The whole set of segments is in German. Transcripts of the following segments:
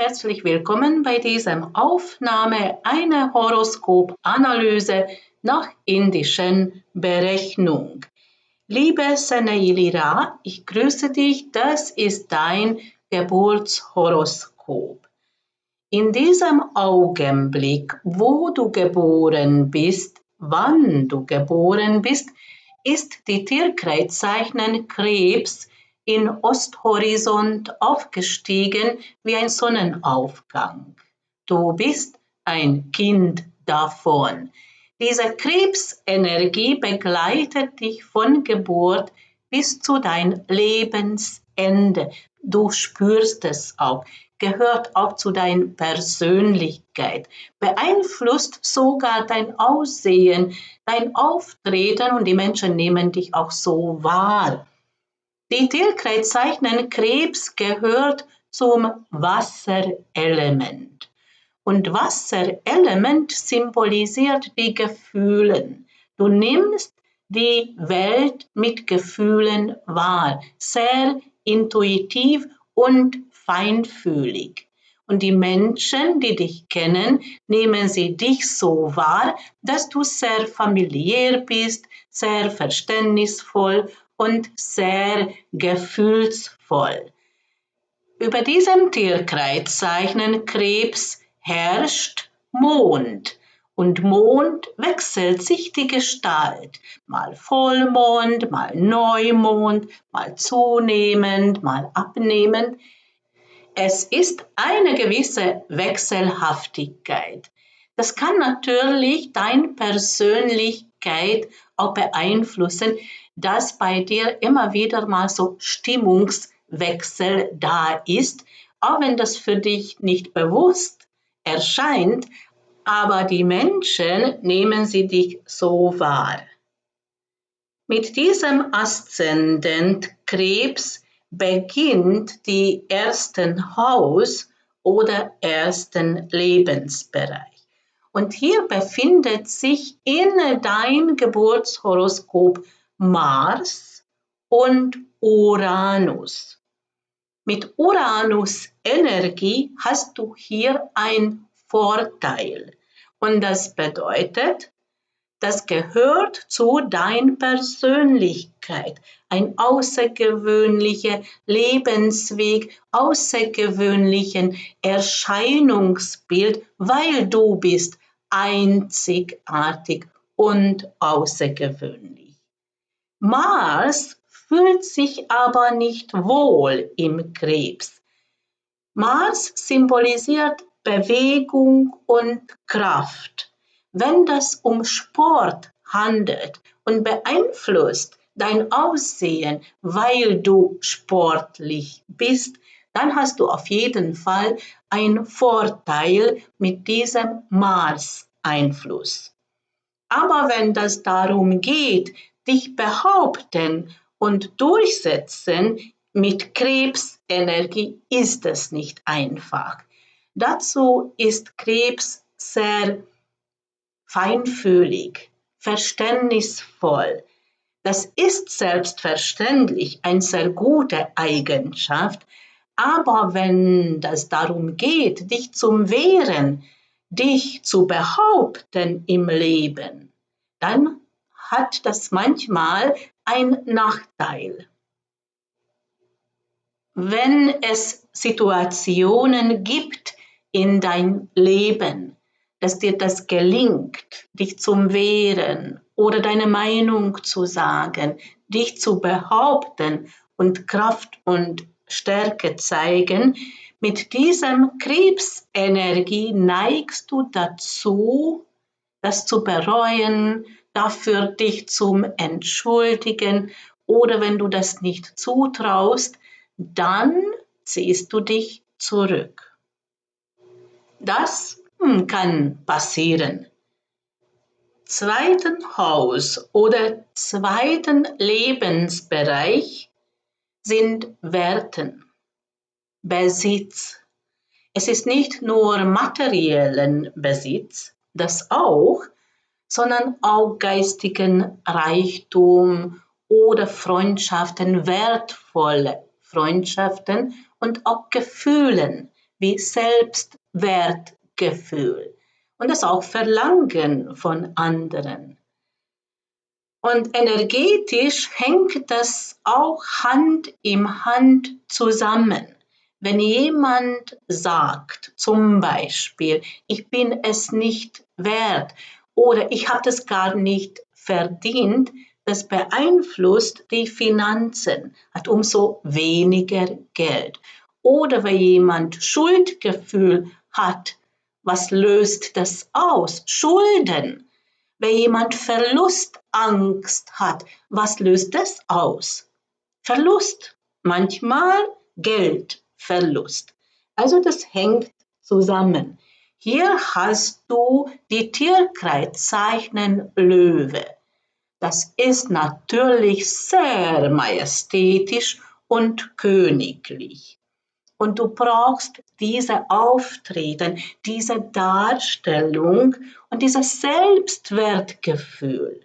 herzlich willkommen bei dieser Aufnahme einer Horoskop-Analyse nach indischen Berechnung. Liebe Seneilira, ich grüße dich, das ist dein Geburtshoroskop. In diesem Augenblick, wo du geboren bist, wann du geboren bist, ist die Tierkreiszeichen Krebs in Osthorizont aufgestiegen wie ein Sonnenaufgang. Du bist ein Kind davon. Diese Krebsenergie begleitet dich von Geburt bis zu dein Lebensende. Du spürst es auch, gehört auch zu deiner Persönlichkeit, beeinflusst sogar dein Aussehen, dein Auftreten und die Menschen nehmen dich auch so wahr. Die Tierkreiszeichen Krebs gehört zum Wasserelement. Und Wasserelement symbolisiert die Gefühle. Du nimmst die Welt mit Gefühlen wahr, sehr intuitiv und feinfühlig. Und die Menschen, die dich kennen, nehmen sie dich so wahr, dass du sehr familiär bist, sehr verständnisvoll und sehr gefühlsvoll. Über diesem Tierkreiszeichen Krebs herrscht Mond. Und Mond wechselt sich die Gestalt. Mal Vollmond, mal Neumond, mal zunehmend, mal abnehmend. Es ist eine gewisse Wechselhaftigkeit. Das kann natürlich deine Persönlichkeit auch beeinflussen, dass bei dir immer wieder mal so Stimmungswechsel da ist, auch wenn das für dich nicht bewusst erscheint, aber die Menschen nehmen sie dich so wahr. Mit diesem Aszendent Krebs beginnt die ersten Haus- oder ersten Lebensbereich. Und hier befindet sich in dein Geburtshoroskop Mars und Uranus. Mit Uranus-Energie hast du hier einen Vorteil. Und das bedeutet, das gehört zu deiner Persönlichkeit, ein außergewöhnlicher Lebensweg, außergewöhnlichen Erscheinungsbild, weil du bist einzigartig und außergewöhnlich. Mars fühlt sich aber nicht wohl im Krebs. Mars symbolisiert Bewegung und Kraft. Wenn das um Sport handelt und beeinflusst dein Aussehen, weil du sportlich bist, dann hast du auf jeden Fall einen Vorteil mit diesem Mars-Einfluss. Aber wenn das darum geht, dich behaupten und durchsetzen, mit Krebsenergie ist es nicht einfach. Dazu ist Krebs sehr feinfühlig, verständnisvoll. Das ist selbstverständlich eine sehr gute Eigenschaft, aber wenn das darum geht, dich zu wehren, dich zu behaupten im Leben, dann hat das manchmal einen Nachteil. Wenn es Situationen gibt in dein Leben, dass dir das gelingt, dich zu wehren oder deine Meinung zu sagen, dich zu behaupten und Kraft und Stärke zeigen, mit diesem Krebsenergie neigst du dazu, das zu bereuen, dafür dich zu entschuldigen oder wenn du das nicht zutraust, dann ziehst du dich zurück. Das kann passieren. Zweiten Haus oder zweiten Lebensbereich sind Werten, Besitz. Es ist nicht nur materiellen Besitz, das auch, sondern auch geistigen Reichtum oder Freundschaften, wertvolle Freundschaften und auch Gefühlen, wie Selbstwertgefühl und das auch Verlangen von anderen. Und energetisch hängt das auch Hand in Hand zusammen. Wenn jemand sagt, zum Beispiel, ich bin es nicht wert oder ich habe das gar nicht verdient, das beeinflusst die Finanzen, hat umso weniger Geld. Oder wenn jemand Schuldgefühl hat, was löst das aus? Schulden. Wenn jemand Verlustangst hat, was löst das aus? Verlust. Manchmal Geldverlust. Also das hängt zusammen. Hier hast du die Tierkreiszeichen Löwe. Das ist natürlich sehr majestätisch und königlich. Und du brauchst diese Auftreten, diese Darstellung und dieses Selbstwertgefühl.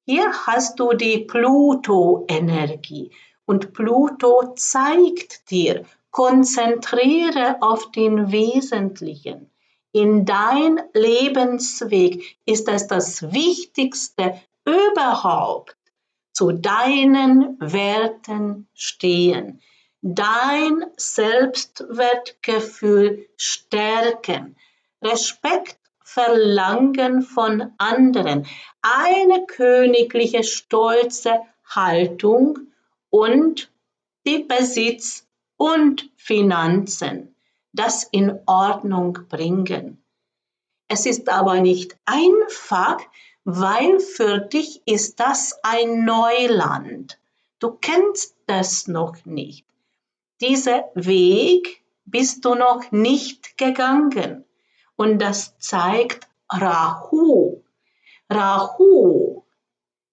Hier hast du die Pluto-Energie und Pluto zeigt dir, konzentriere auf den Wesentlichen. In dein Lebensweg ist es das Wichtigste überhaupt, zu deinen Werten stehen, dein Selbstwertgefühl stärken, Respekt verlangen von anderen, eine königliche stolze Haltung und die Besitz und Finanzen, das in Ordnung bringen. Es ist aber nicht einfach, weil für dich ist das ein Neuland. Du kennst das noch nicht. Dieser Weg bist du noch nicht gegangen. Und das zeigt Rahu. Rahu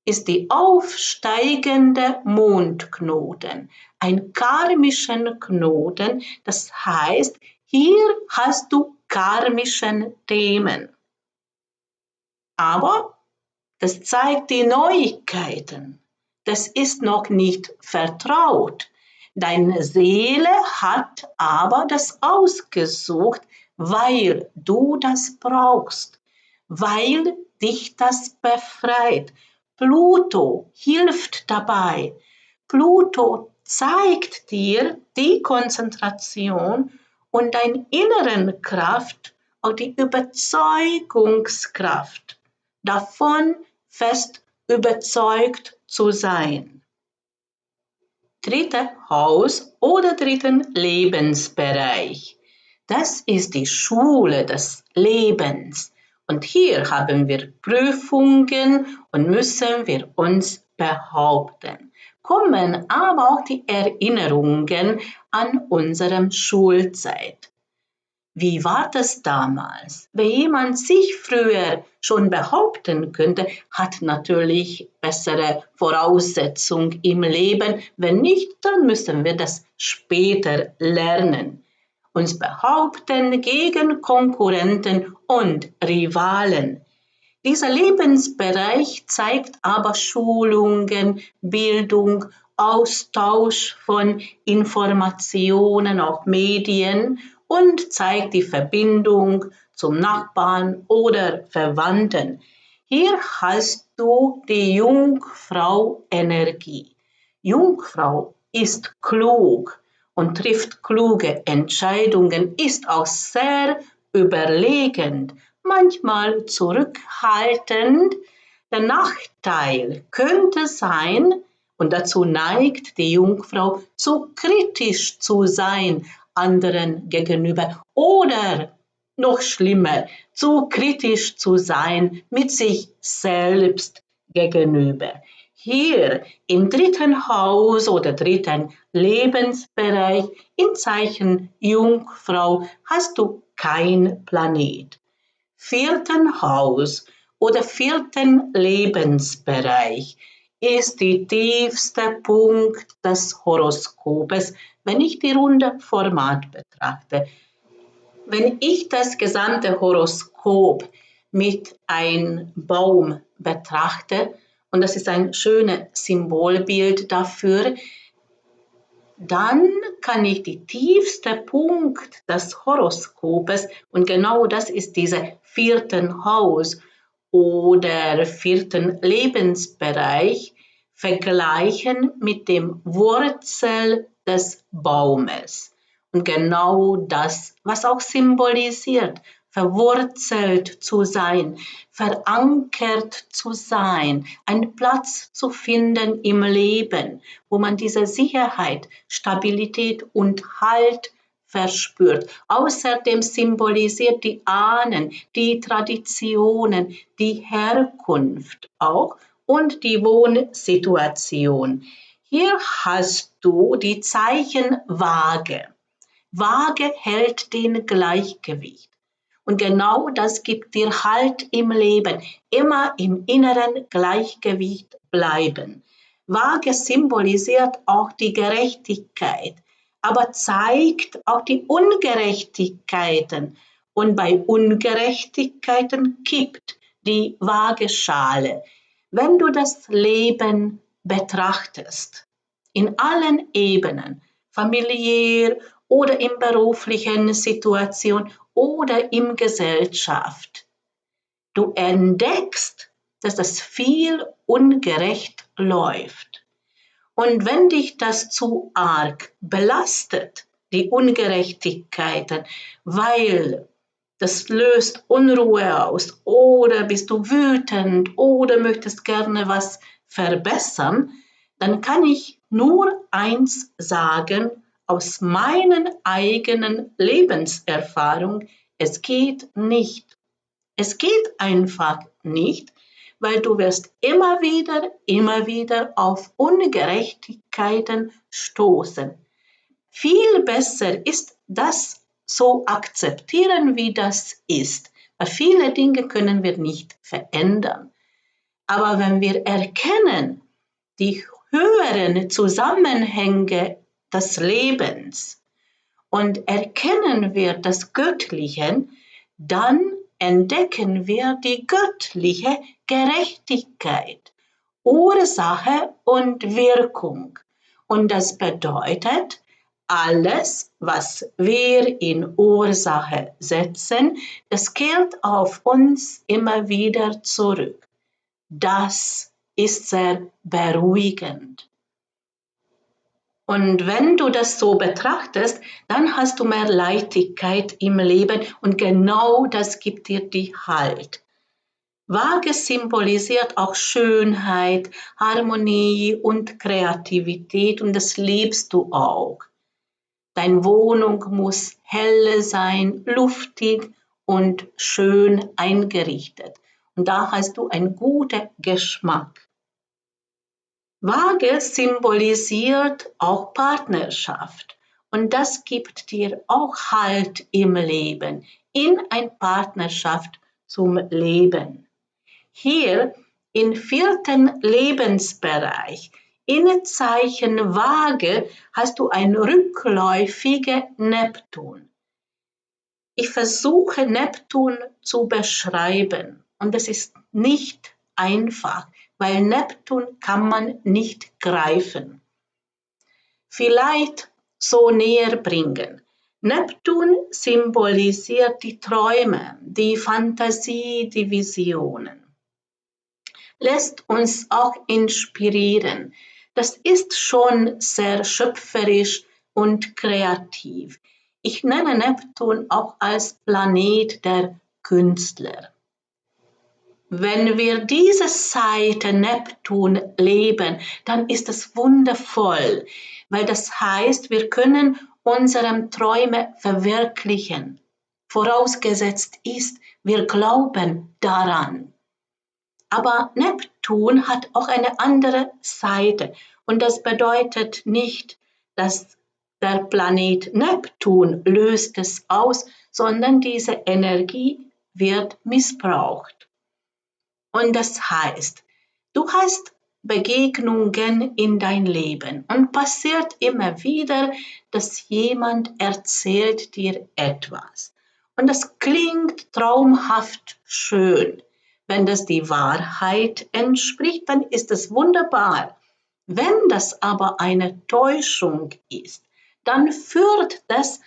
ist die aufsteigende Mondknoten, ein karmischen Knoten. Das heißt, hier hast du karmischen Themen. Aber das zeigt die Neuigkeiten. Das ist noch nicht vertraut. Deine Seele hat aber das ausgesucht, weil du das brauchst, weil dich das befreit. Pluto hilft dabei. Pluto zeigt dir die Konzentration und deine inneren Kraft, auch die Überzeugungskraft, davon fest überzeugt zu sein. Dritte Haus oder dritten Lebensbereich. Das ist die Schule des Lebens. Und hier haben wir Prüfungen und müssen wir uns behaupten. Kommen aber auch die Erinnerungen an unsere Schulzeit. Wie war das damals? Wenn jemand sich früher schon behaupten könnte, hat natürlich bessere Voraussetzungen im Leben. Wenn nicht, dann müssen wir das später lernen. Uns behaupten gegen Konkurrenten und Rivalen. Dieser Lebensbereich zeigt aber Schulungen, Bildung, Austausch von Informationen, auch Medien und zeigt die Verbindung zum Nachbarn oder Verwandten. Hier hast du die Jungfrau-Energie. Jungfrau ist klug und trifft kluge Entscheidungen, ist auch sehr überlegend, manchmal zurückhaltend. Der Nachteil könnte sein, und dazu neigt die Jungfrau, zu kritisch zu sein anderen gegenüber oder noch schlimmer, zu kritisch zu sein mit sich selbst gegenüber. Hier im dritten Haus oder dritten Lebensbereich im Zeichen Jungfrau hast du kein Planet. Vierten Haus oder vierten Lebensbereich ist der tiefste Punkt des Horoskopes, wenn ich die runde Format betrachte. Wenn ich das gesamte Horoskop mit einem Baum betrachte, und das ist ein schönes Symbolbild dafür, dann kann ich die tiefste Punkt des Horoskopes, und genau das ist dieser 4. Haus oder 4. Lebensbereich, vergleichen mit dem Wurzel des Baumes. Und genau das, was auch symbolisiert, verwurzelt zu sein, verankert zu sein, einen Platz zu finden im Leben, wo man diese Sicherheit, Stabilität und Halt verspürt. Außerdem symbolisiert die Ahnen, die Traditionen, die Herkunft auch und die Wohnsituation. Hier hast du die Zeichen Waage. Waage hält den Gleichgewicht. Und genau das gibt dir Halt im Leben, immer im inneren Gleichgewicht bleiben. Waage symbolisiert auch die Gerechtigkeit, aber zeigt auch die Ungerechtigkeiten. Und bei Ungerechtigkeiten kippt die Waageschale. Wenn du das Leben betrachtest, in allen Ebenen, familiär oder in beruflichen Situation oder in Gesellschaft. Du entdeckst, dass das viel ungerecht läuft. Und wenn dich das zu arg belastet, die Ungerechtigkeiten, weil das löst Unruhe aus oder bist du wütend oder möchtest gerne was verbessern, dann kann ich nur eins sagen aus meinen eigenen Lebenserfahrung: Es geht nicht. Es geht einfach nicht, weil du wirst immer wieder auf Ungerechtigkeiten stoßen. Viel besser ist das so akzeptieren, wie das ist. Weil viele Dinge können wir nicht verändern. Aber wenn wir erkennen, die höheren Zusammenhänge des Lebens und erkennen wir das Göttliche, dann entdecken wir die göttliche Gerechtigkeit, Ursache und Wirkung. Und das bedeutet, alles, was wir in Ursache setzen, das kehrt auf uns immer wieder zurück. Das ist sehr beruhigend. Und wenn du das so betrachtest, dann hast du mehr Leichtigkeit im Leben und genau das gibt dir die Halt. Waage symbolisiert auch Schönheit, Harmonie und Kreativität und das liebst du auch. Deine Wohnung muss hell sein, luftig und schön eingerichtet. Und da hast du einen guten Geschmack. Waage symbolisiert auch Partnerschaft und das gibt dir auch Halt im Leben, in eine Partnerschaft zum Leben. Hier im 4. Lebensbereich, in Zeichen Waage, hast du einen rückläufigen Neptun. Ich versuche Neptun zu beschreiben und es ist nicht einfach, weil Neptun kann man nicht greifen. Vielleicht so näher bringen. Neptun symbolisiert die Träume, die Fantasie, die Visionen. Lässt uns auch inspirieren. Das ist schon sehr schöpferisch und kreativ. Ich nenne Neptun auch als Planet der Künstler. Wenn wir diese Seite Neptun leben, dann ist es wundervoll, weil das heißt, wir können unsere Träume verwirklichen. Vorausgesetzt ist, wir glauben daran. Aber Neptun hat auch eine andere Seite und das bedeutet nicht, dass der Planet Neptun löst es aus, sondern diese Energie wird missbraucht. Und das heißt, du hast Begegnungen in dein Leben und passiert immer wieder, dass jemand erzählt dir etwas. Und das klingt traumhaft schön. Wenn das die Wahrheit entspricht, dann ist es wunderbar. Wenn das aber eine Täuschung ist, dann führt das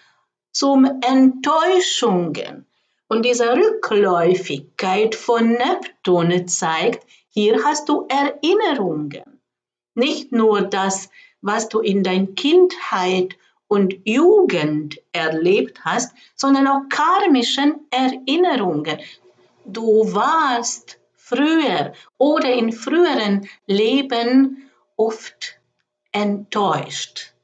zum Enttäuschungen. Und diese Rückläufigkeit von Neptun zeigt, hier hast du Erinnerungen. Nicht nur das, was du in deiner Kindheit und Jugend erlebt hast, sondern auch karmischen Erinnerungen. Du warst früher oder in früheren Leben oft enttäuscht,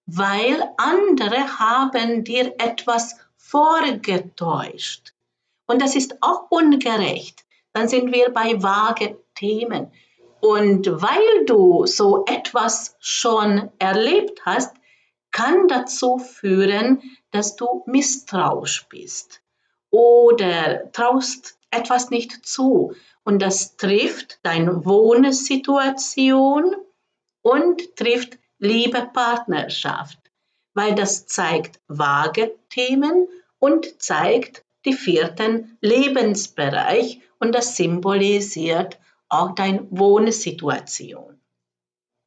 weil andere haben dir etwas vorgetäuscht. Und das ist auch ungerecht. Dann sind wir bei vage Themen. Und weil du so etwas schon erlebt hast, kann dazu führen, dass du misstrauisch bist oder traust etwas nicht zu. Und das trifft deine Wohnsituation und trifft Liebe, Partnerschaft, weil das zeigt vage Themen und zeigt den 4. Lebensbereich und das symbolisiert auch deine Wohnsituation.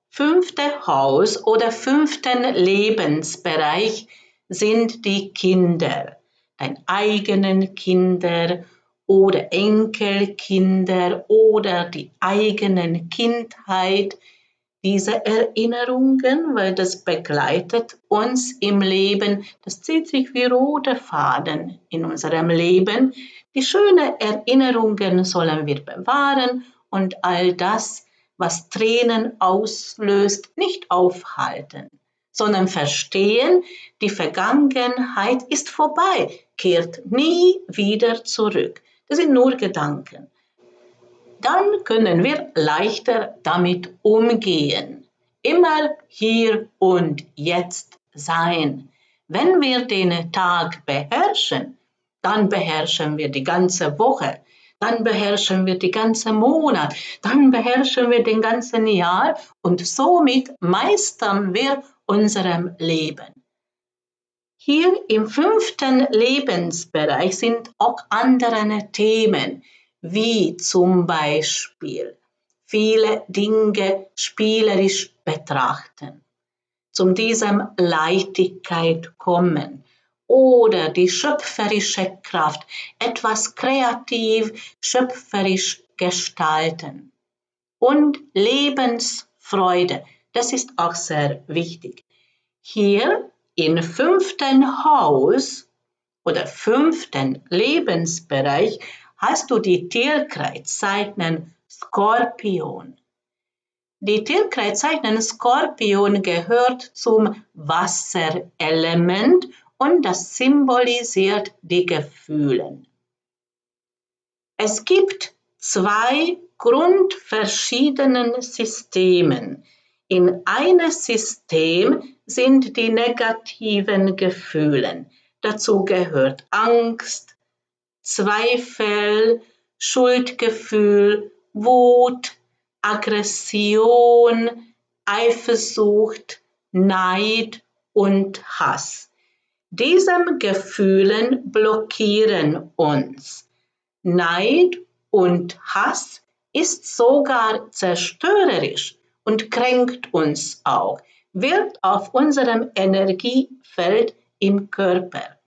5. Haus oder 5. Lebensbereich sind die Kinder, deine eigenen Kinder oder Enkelkinder oder die eigenen Kindheit, diese Erinnerungen, weil das begleitet uns im Leben, das zieht sich wie roter Faden in unserem Leben. Die schönen Erinnerungen sollen wir bewahren und all das, was Tränen auslöst, nicht aufhalten, sondern verstehen, die Vergangenheit ist vorbei, kehrt nie wieder zurück. Das sind nur Gedanken. Dann können wir leichter damit umgehen. Immer hier und jetzt sein. Wenn wir den Tag beherrschen, dann beherrschen wir die ganze Woche, dann beherrschen wir den ganzen Monat, dann beherrschen wir den ganzen Jahr und somit meistern wir unserem Leben. Hier im 5. Lebensbereich sind auch andere Themen, wie zum Beispiel viele Dinge spielerisch betrachten, zu diesem Leichtigkeit kommen oder die schöpferische Kraft, etwas kreativ, schöpferisch gestalten und Lebensfreude, das ist auch sehr wichtig. Hier im 5. Haus oder 5. Lebensbereich hast du die Tierkreiszeichen Skorpion. Die Tierkreiszeichen Skorpion gehört zum Wasserelement und das symbolisiert die Gefühle. Es gibt 2 grundverschiedene Systeme. In einem System sind die negativen Gefühle. Dazu gehört Angst, Zweifel, Schuldgefühl, Wut, Aggression, Eifersucht, Neid und Hass. Diese Gefühle blockieren uns. Neid und Hass ist sogar zerstörerisch und kränkt uns auch, wirkt auf unserem Energiefeld im Körper,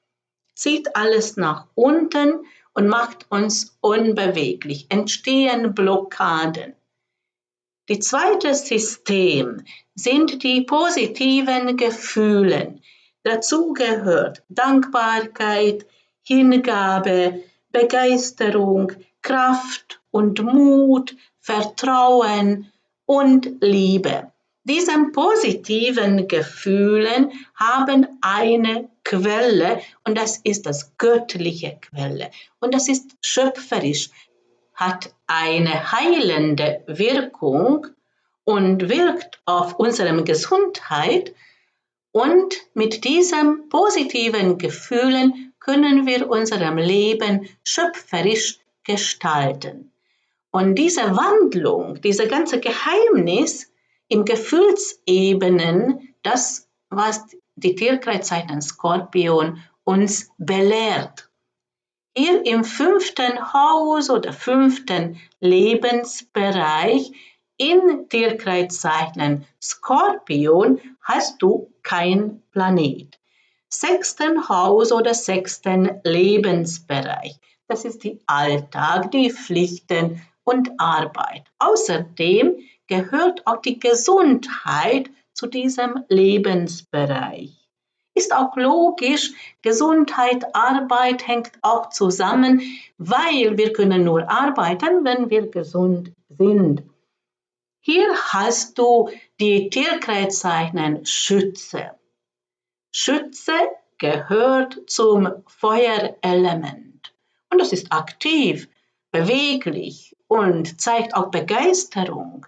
zieht alles nach unten und macht uns unbeweglich, entstehen Blockaden. Das zweite System sind die positiven Gefühle. Dazu gehört Dankbarkeit, Hingabe, Begeisterung, Kraft und Mut, Vertrauen und Liebe. Diese positiven Gefühle haben eine Quelle und das ist das göttliche Quelle und das ist schöpferisch, hat eine heilende Wirkung und wirkt auf unsere Gesundheit und mit diesen positiven Gefühlen können wir unserem Leben schöpferisch gestalten. Und diese Wandlung, diese ganze Geheimnis im Gefühlsebenen, das, was die Tierkreiszeichen Skorpion uns belehrt. Hier im 5. Haus oder 5. Lebensbereich in Tierkreiszeichen Skorpion hast du kein Planet. 6. Haus oder 6. Lebensbereich. Das ist der Alltag, die Pflichten und Arbeit. Außerdem gehört auch die Gesundheit zu diesem Lebensbereich. Ist auch logisch, Gesundheit, Arbeit hängt auch zusammen, weil wir können nur arbeiten, wenn wir gesund sind. Hier hast du die Tierkreiszeichen Schütze. Schütze gehört zum Feuerelement und das ist aktiv, beweglich und zeigt auch Begeisterung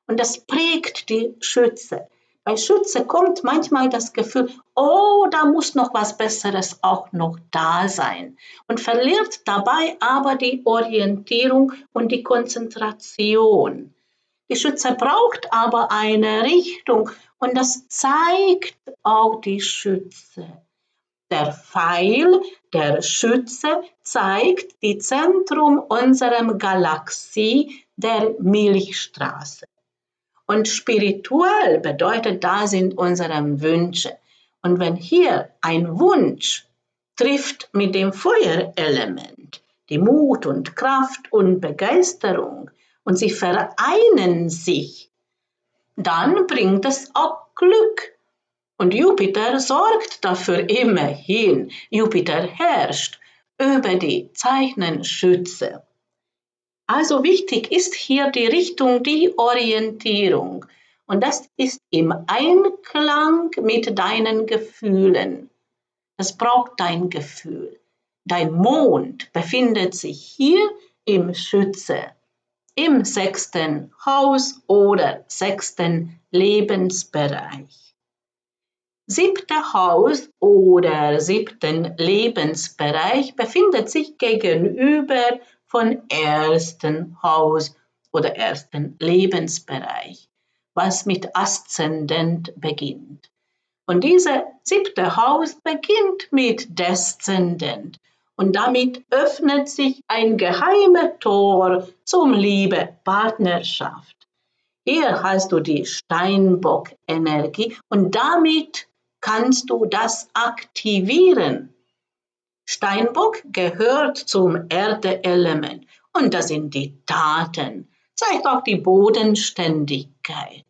und das prägt die Schütze. Bei Schütze kommt manchmal das Gefühl, oh, da muss noch was Besseres auch noch da sein und verliert dabei aber die Orientierung und die Konzentration. Die Schütze braucht aber eine Richtung und das zeigt auch die Schütze. Der Pfeil der Schütze zeigt das Zentrum unserer Galaxie, der Milchstraße. Und spirituell bedeutet, da sind unsere Wünsche. Und wenn hier ein Wunsch trifft mit dem Feuerelement, die Mut und Kraft und Begeisterung, und sie vereinen sich, dann bringt es auch Glück. Und Jupiter sorgt dafür immerhin. Jupiter herrscht über die Zeichen Schütze. Also wichtig ist hier die Richtung, die Orientierung. Und das ist im Einklang mit deinen Gefühlen. Das braucht dein Gefühl. Dein Mond befindet sich hier im Schütze, im 6. Haus oder 6. Lebensbereich. 7. Haus oder 7. Lebensbereich befindet sich gegenüber von 1. Haus oder 1. Lebensbereich, was mit Aszendent beginnt. Und dieser 7. Haus beginnt mit Deszendent und damit öffnet sich ein geheimes Tor zum Liebe, Partnerschaft. Hier hast du die Steinbock-Energie und damit kannst du das aktivieren. Steinbock gehört zum Erde-Element und das sind die Taten, zeigt auch die Bodenständigkeit.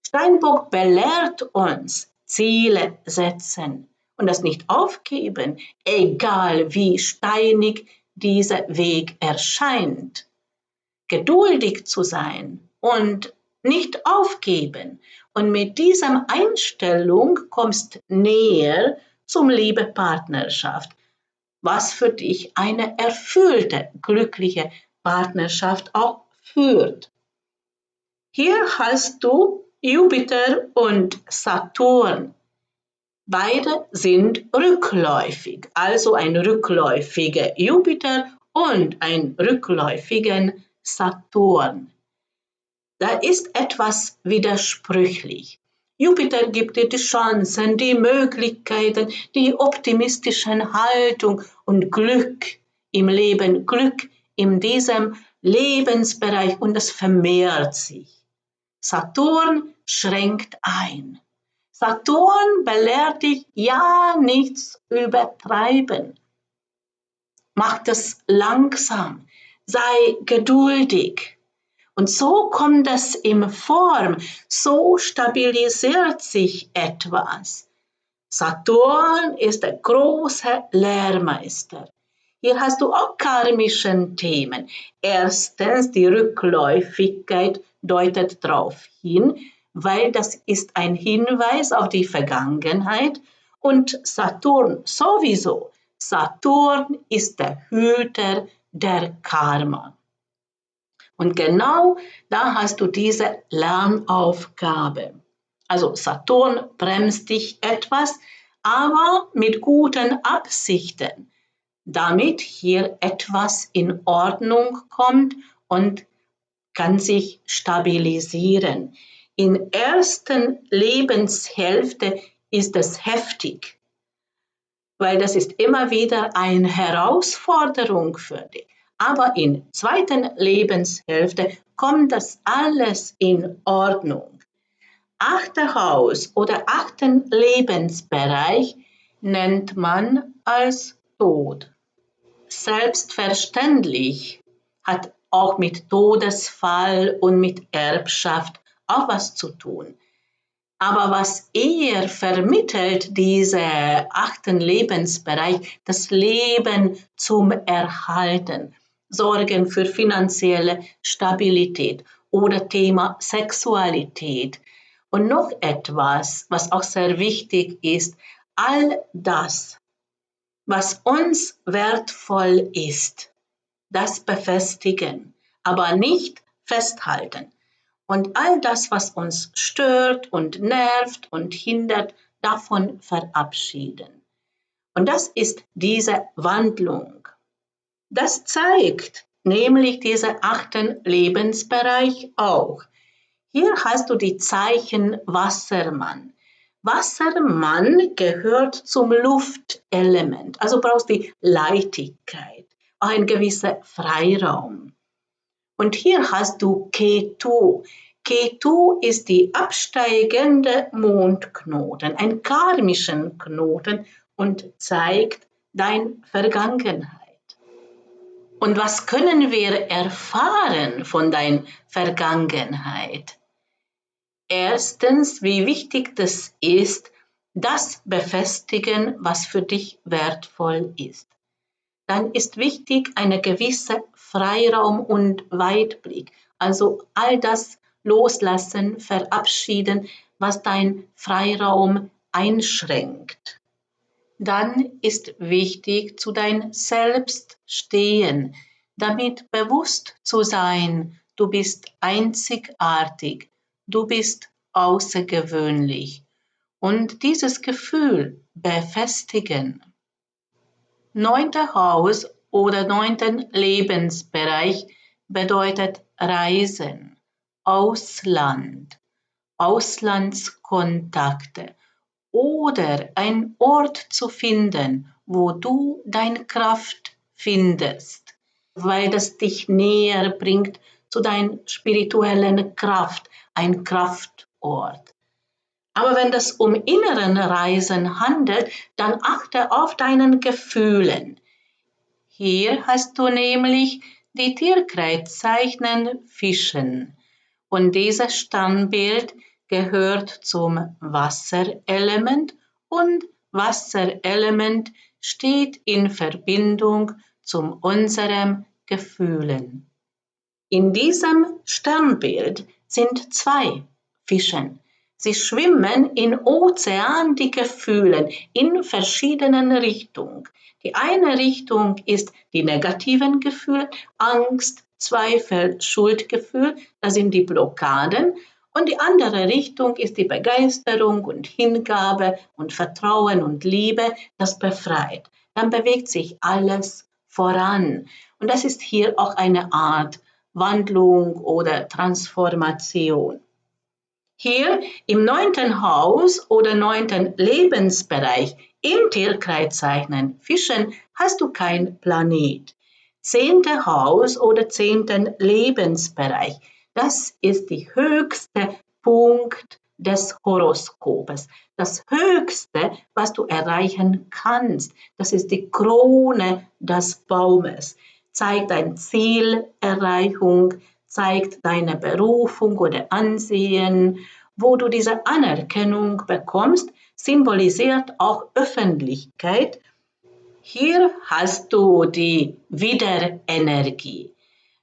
Steinbock belehrt uns, Ziele setzen und das nicht aufgeben, egal wie steinig dieser Weg erscheint. Geduldig zu sein und nicht aufgeben. Und mit dieser Einstellung kommst näher zum Liebe-Partnerschaft, was für dich eine erfüllte, glückliche Partnerschaft auch führt. Hier hast du Jupiter und Saturn. Beide sind rückläufig, also ein rückläufiger Jupiter und ein rückläufigen Saturn. Da ist etwas widersprüchlich. Jupiter gibt dir die Chancen, die Möglichkeiten, die optimistische Haltung und Glück im Leben, Glück in diesem Lebensbereich und es vermehrt sich. Saturn schränkt ein. Saturn belehrt dich, ja, nichts übertreiben. Mach das langsam, sei geduldig. Und so kommt es in Form, so stabilisiert sich etwas. Saturn ist der große Lehrmeister. Hier hast du auch karmische Themen. Erstens, die Rückläufigkeit deutet darauf hin, weil das ist ein Hinweis auf die Vergangenheit und Saturn sowieso. Saturn ist der Hüter der Karma. Und genau da hast du diese Lernaufgabe. Also Saturn bremst dich etwas, aber mit guten Absichten, damit hier etwas in Ordnung kommt und kann sich stabilisieren. In der ersten Lebenshälfte ist es heftig, weil das ist immer wieder eine Herausforderung für dich. Aber in zweiten Lebenshälfte kommt das alles in Ordnung. 8. Haus oder 8. Lebensbereich nennt man als Tod. Selbstverständlich hat auch mit Todesfall und mit Erbschaft auch was zu tun. Aber was eher vermittelt dieser 8. Lebensbereich, das Leben zum Erhalten, Sorgen für finanzielle Stabilität oder Thema Sexualität. Und noch etwas, was auch sehr wichtig ist, all das, was uns wertvoll ist, das befestigen, aber nicht festhalten. Und all das, was uns stört und nervt und hindert, davon verabschieden. Und das ist diese Wandlung. Das zeigt nämlich dieser 8. Lebensbereich auch. Hier hast du die Zeichen Wassermann. Wassermann gehört zum Luftelement, also brauchst du die Leichtigkeit, auch ein gewisser Freiraum. Und hier hast du Ketu. Ketu ist die absteigende Mondknoten, ein karmischen Knoten und zeigt deine Vergangenheit. Und was können wir erfahren von deiner Vergangenheit? Erstens, wie wichtig das ist, das befestigen, was für dich wertvoll ist. Dann ist wichtig eine gewisse Freiraum und Weitblick. Also all das loslassen, verabschieden, was dein Freiraum einschränkt. Dann ist wichtig, zu dein Selbst stehen, damit bewusst zu sein, du bist einzigartig, du bist außergewöhnlich. Und dieses Gefühl befestigen. 9. Haus oder 9. Lebensbereich bedeutet Reisen, Ausland, Auslandskontakte oder ein Ort zu finden, wo du deine Kraft findest, weil das dich näher bringt zu deiner spirituellen Kraft, ein Kraftort. Aber wenn es um inneren Reisen handelt, dann achte auf deinen Gefühlen. Hier hast du nämlich die Tierkreiszeichen Fischen. Und dieses Sternbild gehört zum Wasserelement und Wasserelement steht in Verbindung zu unseren Gefühlen. In diesem Sternbild sind 2 Fischen. Sie schwimmen in Ozean die Gefühle in verschiedenen Richtungen. Die eine Richtung ist die negativen Gefühle, Angst, Zweifel, Schuldgefühl, das sind die Blockaden. Und die andere Richtung ist die Begeisterung und Hingabe und Vertrauen und Liebe, das befreit. Dann bewegt sich alles voran. Und das ist hier auch eine Art Wandlung oder Transformation. Hier im 9. Haus oder 9. Lebensbereich im Tierkreiszeichen Fischen hast du kein Planet. 10. Haus oder 10. Lebensbereich, das ist der höchste Punkt des Horoskopes. Das Höchste, was du erreichen kannst, das ist die Krone des Baumes. Zeigt deine Zielerreichung, zeigt deine Berufung oder Ansehen, wo du diese Anerkennung bekommst, symbolisiert auch Öffentlichkeit. Hier hast du die Widerenergie.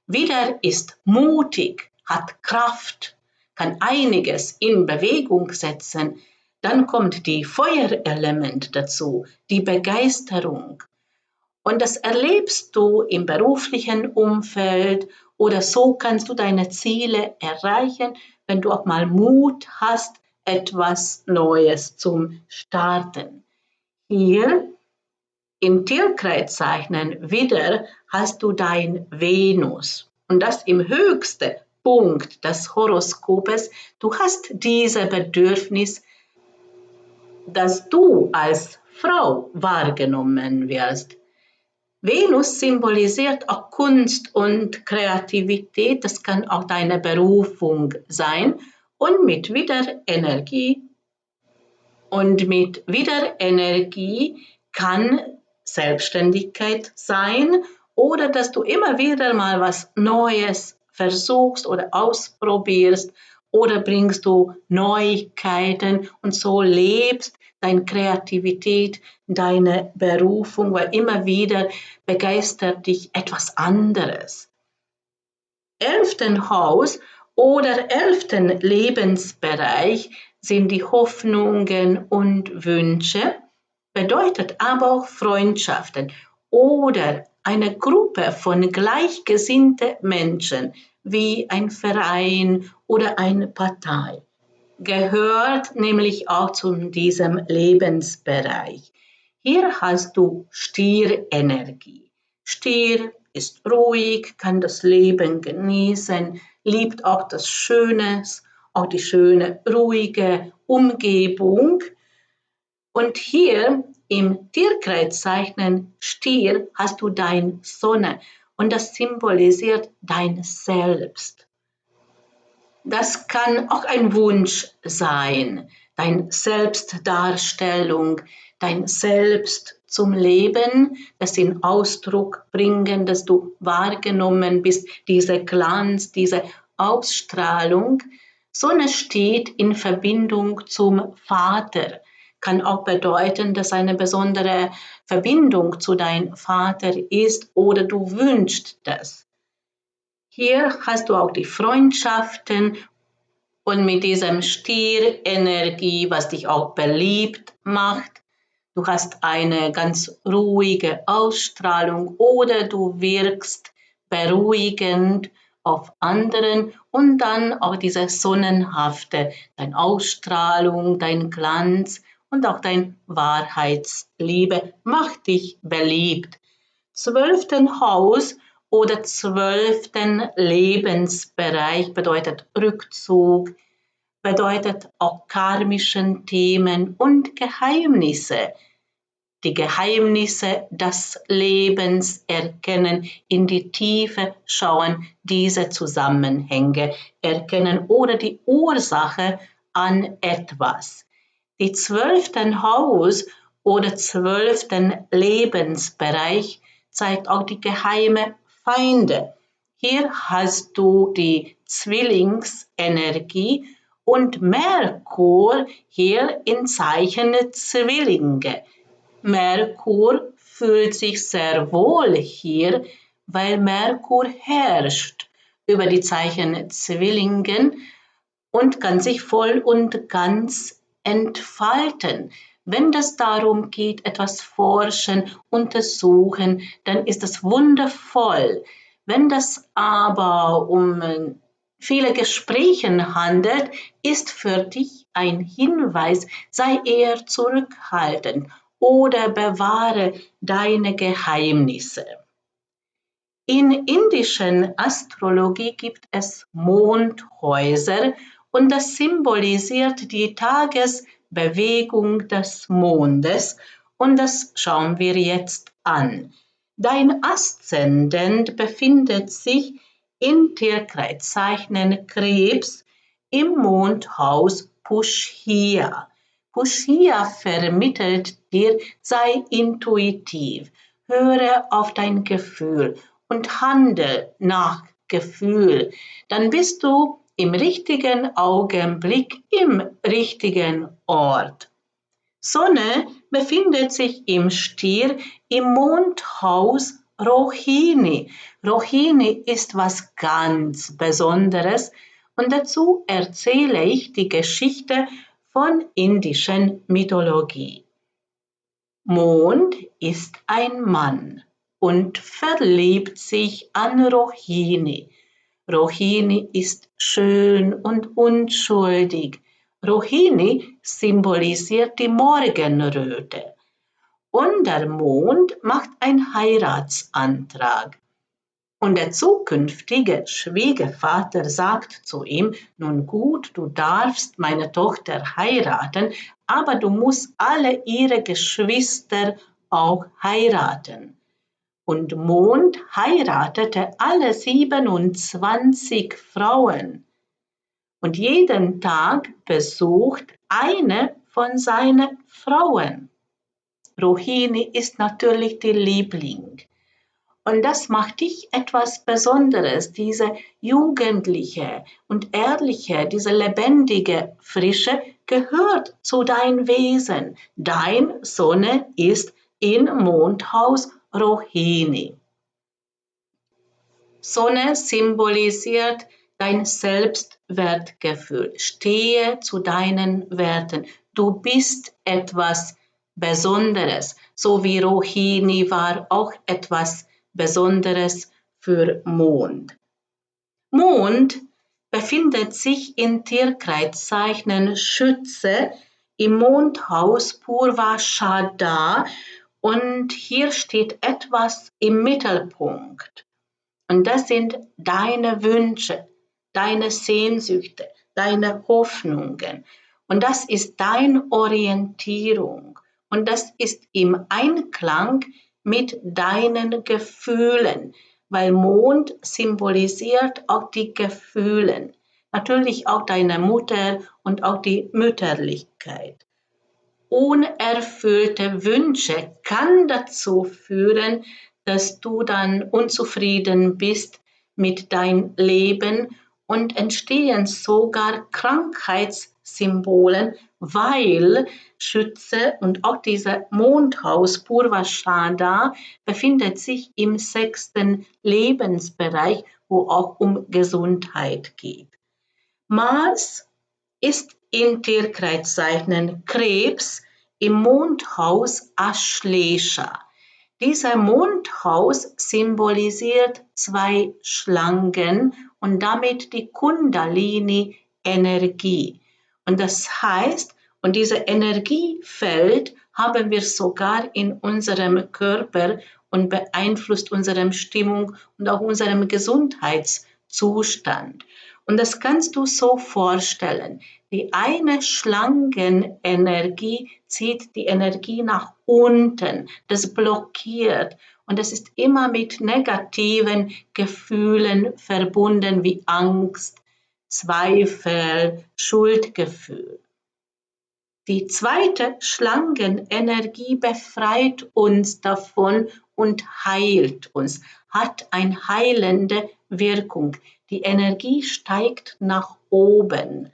Wider ist mutig, hat Kraft, kann einiges in Bewegung setzen. Dann kommt die Feuerelement dazu, die Begeisterung. Und das erlebst du im beruflichen Umfeld oder so kannst du deine Ziele erreichen, wenn du auch mal Mut hast, etwas Neues zum Starten. Hier im Tierkreiszeichen wieder hast du dein Venus und das im höchsten Punkt des Horoskopes. Du hast dieses Bedürfnis, dass du als Frau wahrgenommen wirst. Venus symbolisiert auch Kunst und Kreativität, das kann auch deine Berufung sein und mit wieder Energie. Und mit wieder Energie kann Selbstständigkeit sein oder dass du immer wieder mal was Neues versuchst oder ausprobierst oder bringst du Neuigkeiten und so lebst deine Kreativität, deine Berufung, weil immer wieder begeistert dich etwas anderes. 11. Haus oder 11. Lebensbereich sind die Hoffnungen und Wünsche, bedeutet aber auch Freundschaften oder eine Gruppe von gleichgesinnten Menschen wie ein Verein oder eine Partei. Gehört nämlich auch zu diesem Lebensbereich. Hier hast du Stierenergie. Stier ist ruhig, kann das Leben genießen, liebt auch das Schöne, auch die schöne, ruhige Umgebung. Und hier im Tierkreiszeichen Stier hast du deine Sonne und das symbolisiert dein Selbst. Das kann auch ein Wunsch sein, deine Selbstdarstellung, dein Selbst zum Leben, das in Ausdruck bringen, dass du wahrgenommen bist, dieser Glanz, diese Ausstrahlung. Sonne steht in Verbindung zum Vater, kann auch bedeuten, dass eine besondere Verbindung zu deinem Vater ist oder du wünschst das. Hier hast du auch die Freundschaften und mit diesem Stier-Energie, was dich auch beliebt macht. Du hast eine ganz ruhige Ausstrahlung oder du wirkst beruhigend auf anderen und dann auch diese sonnenhafte, deine Ausstrahlung, dein Glanz und auch deine Wahrheitsliebe macht dich beliebt. 12. Haus oder 12. Lebensbereich bedeutet Rückzug, bedeutet auch karmischen Themen und Geheimnisse. Die Geheimnisse des Lebens erkennen, in die Tiefe schauen, diese Zusammenhänge erkennen oder die Ursache an etwas. Die 12. Haus oder 12. Lebensbereich zeigt auch die geheime Feinde. Hier hast du die Zwillingsenergie und Merkur hier in Zeichen Zwillinge. Merkur fühlt sich sehr wohl hier, weil Merkur herrscht über die Zeichen Zwillingen und kann sich voll und ganz entfalten. Wenn das darum geht, etwas forschen, untersuchen, dann ist das wundervoll. Wenn das aber um viele Gespräche handelt, ist für dich ein Hinweis, sei eher zurückhaltend oder bewahre deine Geheimnisse. In indischen Astrologie gibt es Mondhäuser und das symbolisiert die Tagesbewegung des Mondes und das schauen wir jetzt an. Dein Aszendent befindet sich in Tierkreiszeichen Krebs im Mondhaus Pushya. Pushya vermittelt dir, sei intuitiv, höre auf dein Gefühl und handle nach Gefühl. Dann bist du im richtigen Augenblick im richtigen Ort. Sonne befindet sich im Stier im Mondhaus Rohini. Rohini ist was ganz Besonderes und dazu erzähle ich die Geschichte von indischen Mythologie. Mond ist ein Mann und verliebt sich an Rohini. Rohini ist schön und unschuldig. Rohini symbolisiert die Morgenröte. Und der Mond macht einen Heiratsantrag. Und der zukünftige Schwiegervater sagt zu ihm, nun gut, du darfst meine Tochter heiraten, aber du musst alle ihre Geschwister auch heiraten. und Mond heiratete alle 27 Frauen. Und jeden Tag besucht eine von seinen Frauen. Rohini ist natürlich die Liebling. Und das macht dich etwas Besonderes, diese jugendliche und ehrliche, diese lebendige Frische gehört zu deinem Wesen. Dein Sonne ist in Mondhaus Rohini. Sonne symbolisiert dein Selbstwertgefühl. Stehe zu deinen Werten. Du bist etwas Besonderes. So wie Rohini war auch etwas Besonderes für Mond. Mond befindet sich in Tierkreiszeichen Schütze im Mondhaus Purvashada und hier steht etwas im Mittelpunkt. Und das sind deine Wünsche, deine Sehnsüchte, deine Hoffnungen. Und das ist deine Orientierung. Und das ist im Einklang mit deinen Gefühlen, weil Mond symbolisiert auch die Gefühle. Natürlich auch deine Mutter und auch die Mütterlichkeit. Unerfüllte Wünsche kann dazu führen, dass du dann unzufrieden bist mit deinem Leben und entstehen sogar Krankheitssymbolen, weil Schütze und auch dieser Mondhaus Purvashada befindet sich im 6. Lebensbereich, wo auch um Gesundheit geht. Mars ist in Tierkreiszeichen Krebs im Mondhaus Aschlesha. Dieser Mondhaus symbolisiert 2 Schlangen und damit die Kundalini-Energie. Und das heißt, und dieses Energiefeld haben wir sogar in unserem Körper und beeinflusst unsere Stimmung und auch unseren Gesundheitszustand. Und das kannst du so vorstellen. Die eine Schlangenenergie zieht die Energie nach unten, das blockiert und das ist immer mit negativen Gefühlen verbunden wie Angst, Zweifel, Schuldgefühl. Die zweite Schlangenenergie befreit uns davon und heilt uns, hat eine heilende Wirkung. Die Energie steigt nach oben.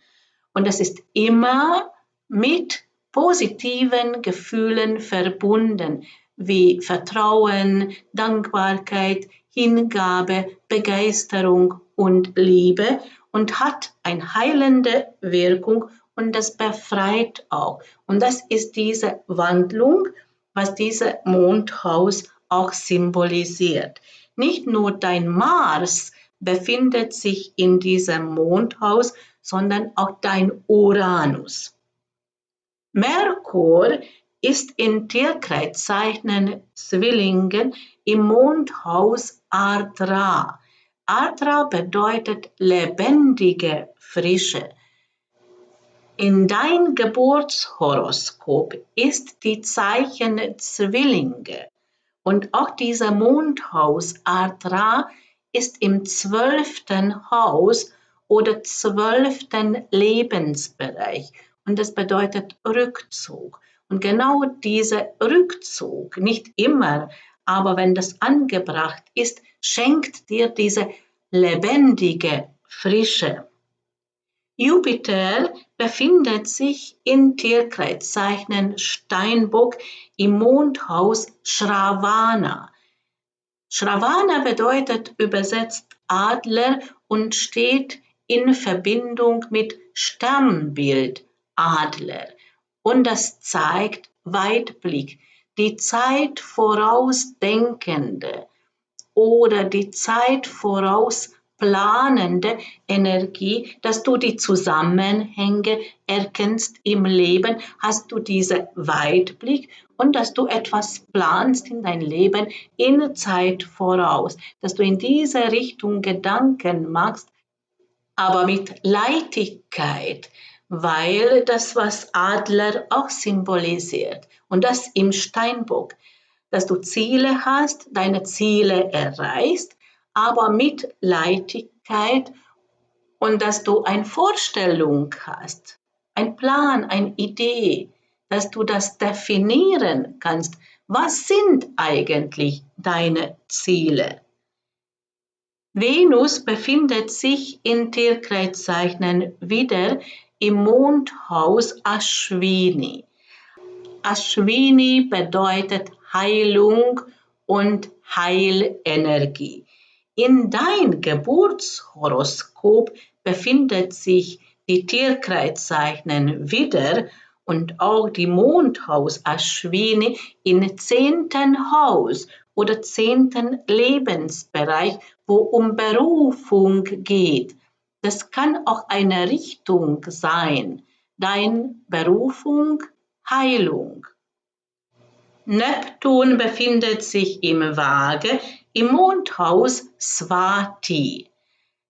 Und das ist immer mit positiven Gefühlen verbunden, wie Vertrauen, Dankbarkeit, Hingabe, Begeisterung und Liebe und hat eine heilende Wirkung und das befreit auch. Und das ist diese Wandlung, was dieses Mondhaus auch symbolisiert. Nicht nur dein Mars befindet sich in diesem Mondhaus, sondern auch dein Uranus. Merkur ist in Tierkreiszeichen Zwillingen im Mondhaus Ardra. Ardra bedeutet lebendige Frische. In dein Geburtshoroskop ist die Zeichen Zwillinge und auch dieser Mondhaus Ardra ist im 12. Haus oder 12. Lebensbereich und das bedeutet Rückzug. Und genau dieser Rückzug, nicht immer, aber wenn das angebracht ist, schenkt dir diese lebendige Frische. Jupiter befindet sich in Tierkreiszeichen Steinbock im Mondhaus Shravana. Shravana bedeutet übersetzt Adler und steht in Verbindung mit Sternbild Adler. Und das zeigt Weitblick, die Zeit vorausdenkende oder die Zeit vorausplanende Energie, dass du die Zusammenhänge erkennst im Leben, hast du diesen Weitblick und dass du etwas planst in dein Leben in Zeit voraus, dass du in diese Richtung Gedanken machst, aber mit Leichtigkeit, weil das, was Adler auch symbolisiert und das im Steinbock. dass du Ziele hast, deine Ziele erreichst, aber mit Leichtigkeit und dass du eine Vorstellung hast, ein Plan, eine Idee, dass du das definieren kannst. Was sind eigentlich deine Ziele? Venus befindet sich in Tierkreiszeichen wieder im Mondhaus Aschwini. Aschwini bedeutet Heilung und Heilenergie. In dein Geburtshoroskop befindet sich die Tierkreiszeichen wieder und auch die Mondhaus Aschwini im 10. Haus oder 10. Lebensbereich, wo um Berufung geht. Das kann auch eine Richtung sein, dein Berufung, Heilung. Neptun befindet sich im Waage im Mondhaus Swati.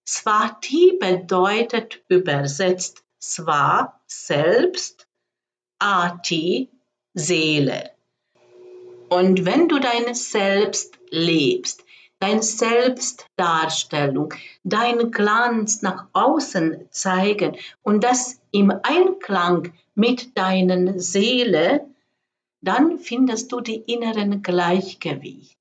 Swati bedeutet übersetzt Swa, selbst, Ati, Seele. Und wenn du dein Selbst lebst, deine Selbstdarstellung, deinen Glanz nach außen zeigen und das im Einklang mit deiner Seele, dann findest du die inneren Gleichgewicht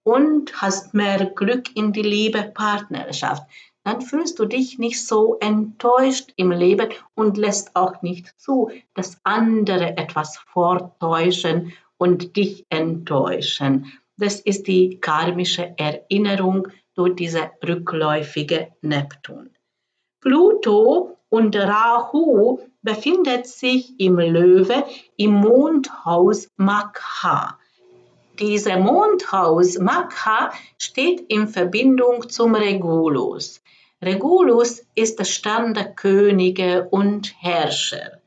und hast mehr Glück in die Liebe-Partnerschaft. Dann fühlst du dich nicht so enttäuscht im Leben und lässt auch nicht zu, dass andere etwas vortäuschen und dich enttäuschen. Das ist die karmische Erinnerung durch diese rückläufige Neptun. Pluto und Rahu befindet sich im Löwe im Mondhaus Magha. Dieser Mondhaus Magha steht in Verbindung zum Regulus. Regulus ist der Stern der Könige und Herrscher.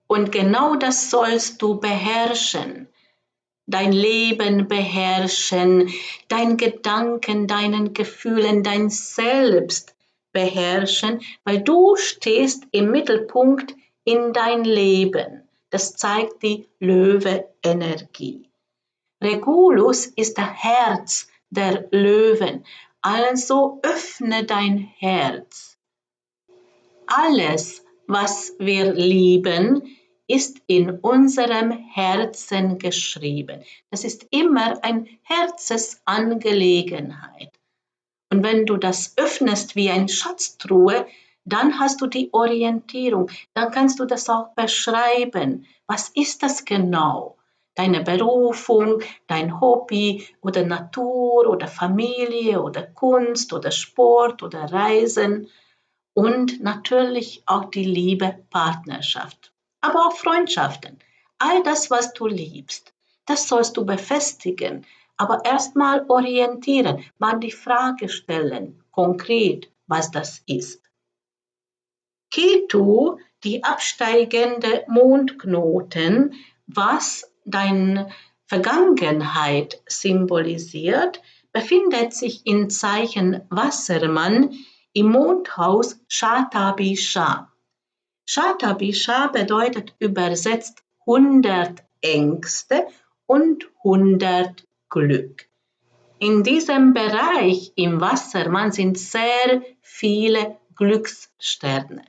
Und genau das sollst du beherrschen. Dein Leben beherrschen, dein Gedanken, deinen Gefühlen, dein Selbst beherrschen, weil du stehst im Mittelpunkt in dein Leben. Das zeigt die Löwe-Energie. Regulus ist das Herz der Löwen, also öffne dein Herz. Alles, was wir lieben, ist in unserem Herzen geschrieben. Das ist immer eine Herzensangelegenheit. Und wenn du das öffnest wie eine Schatztruhe, dann hast du die Orientierung. Dann kannst du das auch beschreiben. Was ist das genau? Deine Berufung, dein Hobby oder Natur oder Familie oder Kunst oder Sport oder Reisen. Und natürlich auch die Liebe, Partnerschaft, aber auch Freundschaften. All das, was du liebst, das sollst du befestigen, aber erstmal orientieren, mal die Frage stellen, konkret, was das ist. Ketu, die absteigende Mondknoten, was deine Vergangenheit symbolisiert, befindet sich im Zeichen Wassermann im Mondhaus Shatabisha. Shatabisha bedeutet übersetzt 100 Ängste und 100 Glück. In diesem Bereich im Wassermann sind sehr viele Glückssterne.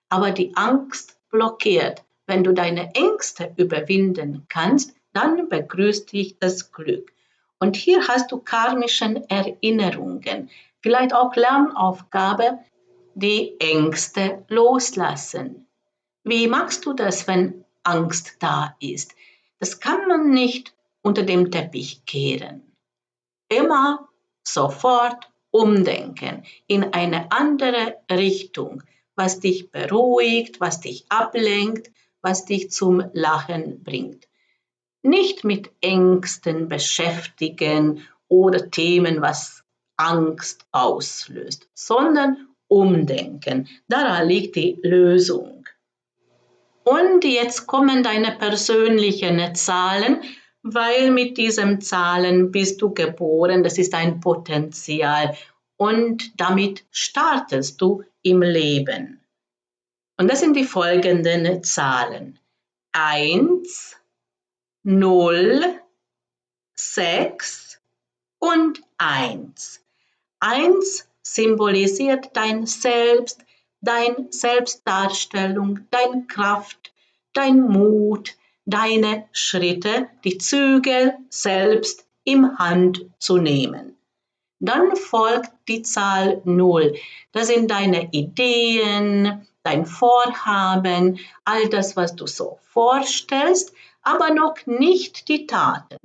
Aber die Angst blockiert. Wenn du deine Ängste überwinden kannst, dann begrüßt dich das Glück. Und hier hast du karmische Erinnerungen, vielleicht auch Lernaufgabe, die Ängste loslassen. Wie machst du das, wenn Angst da ist? Das kann man nicht unter dem Teppich kehren. Immer sofort umdenken in eine andere Richtung, was dich beruhigt, was dich ablenkt, was dich zum Lachen bringt. Nicht mit Ängsten beschäftigen oder Themen, was Angst auslöst, sondern umdenken. Daran liegt die Lösung. Und jetzt kommen deine persönlichen Zahlen, weil mit diesen Zahlen bist du geboren, das ist ein Potenzial und damit startest du im Leben. Und das sind die folgenden Zahlen. 1, 0, 6 und 1. 1 symbolisiert dein Selbst, deine Selbstdarstellung, deine Kraft, dein Mut, deine Schritte, die Zügel selbst in Hand zu nehmen. Dann folgt die Zahl 0. Das sind deine Ideen, dein Vorhaben, all das, was du so vorstellst, aber noch nicht die Taten.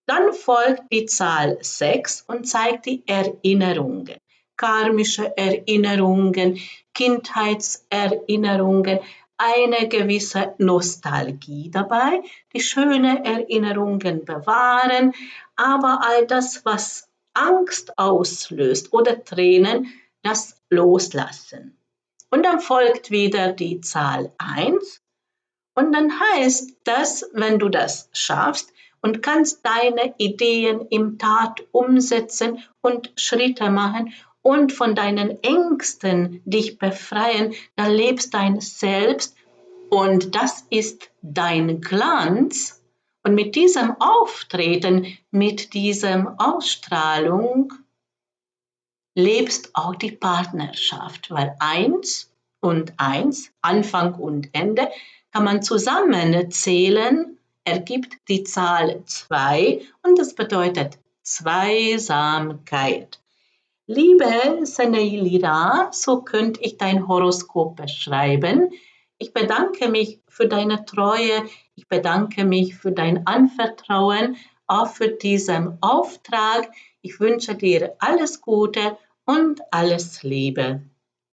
Dann folgt die Zahl 6 und zeigt die Erinnerungen, karmische Erinnerungen, Kindheitserinnerungen, eine gewisse Nostalgie dabei, die schöne Erinnerungen bewahren, aber all das, was Angst auslöst oder Tränen, das loslassen. Und dann folgt wieder die Zahl 1 und dann heißt das, wenn du das schaffst und kannst deine Ideen in Tat umsetzen und Schritte machen und von deinen Ängsten dich befreien, dann lebst dein Selbst und das ist dein Glanz. Und mit diesem Auftreten, mit dieser Ausstrahlung lebst auch die Partnerschaft, weil 1 und 1, Anfang und Ende, kann man zusammenzählen, ergibt die Zahl 2 und das bedeutet Zweisamkeit. Liebe Seneilira, so könnte ich dein Horoskop beschreiben. Ich bedanke mich für deine Treue, ich bedanke mich für dein Anvertrauen, auch für diesen Auftrag. Ich wünsche dir alles Gute und alles Liebe.